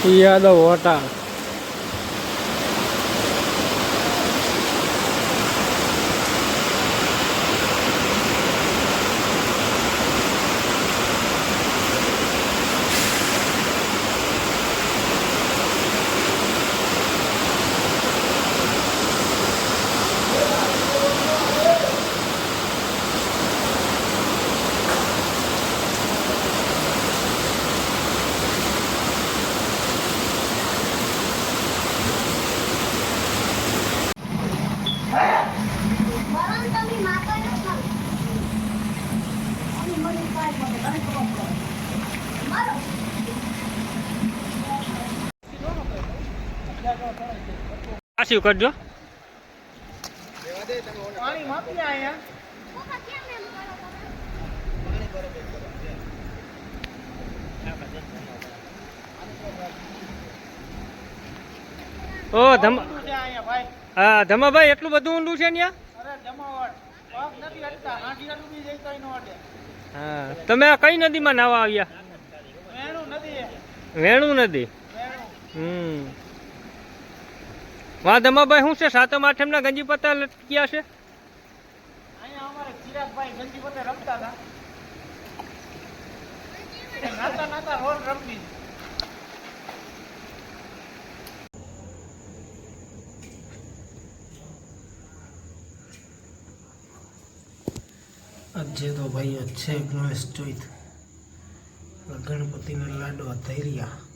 યાદવ હોટા પાછું કરજો ઓ હા ધમાભાઈ એટલું બધું ઊંડું છે ને હા તમે કઈ નદીમાં નાવા આવ્યા વેણુ નદી વાહ ધમાભાઈ શું છે સાતમ આઠમ ના ગંજી પત્તા લટક્યા છે આજે તો ભાઈ છે ગણેશ ચોથ ગણપતિને લાડવા ધર્યા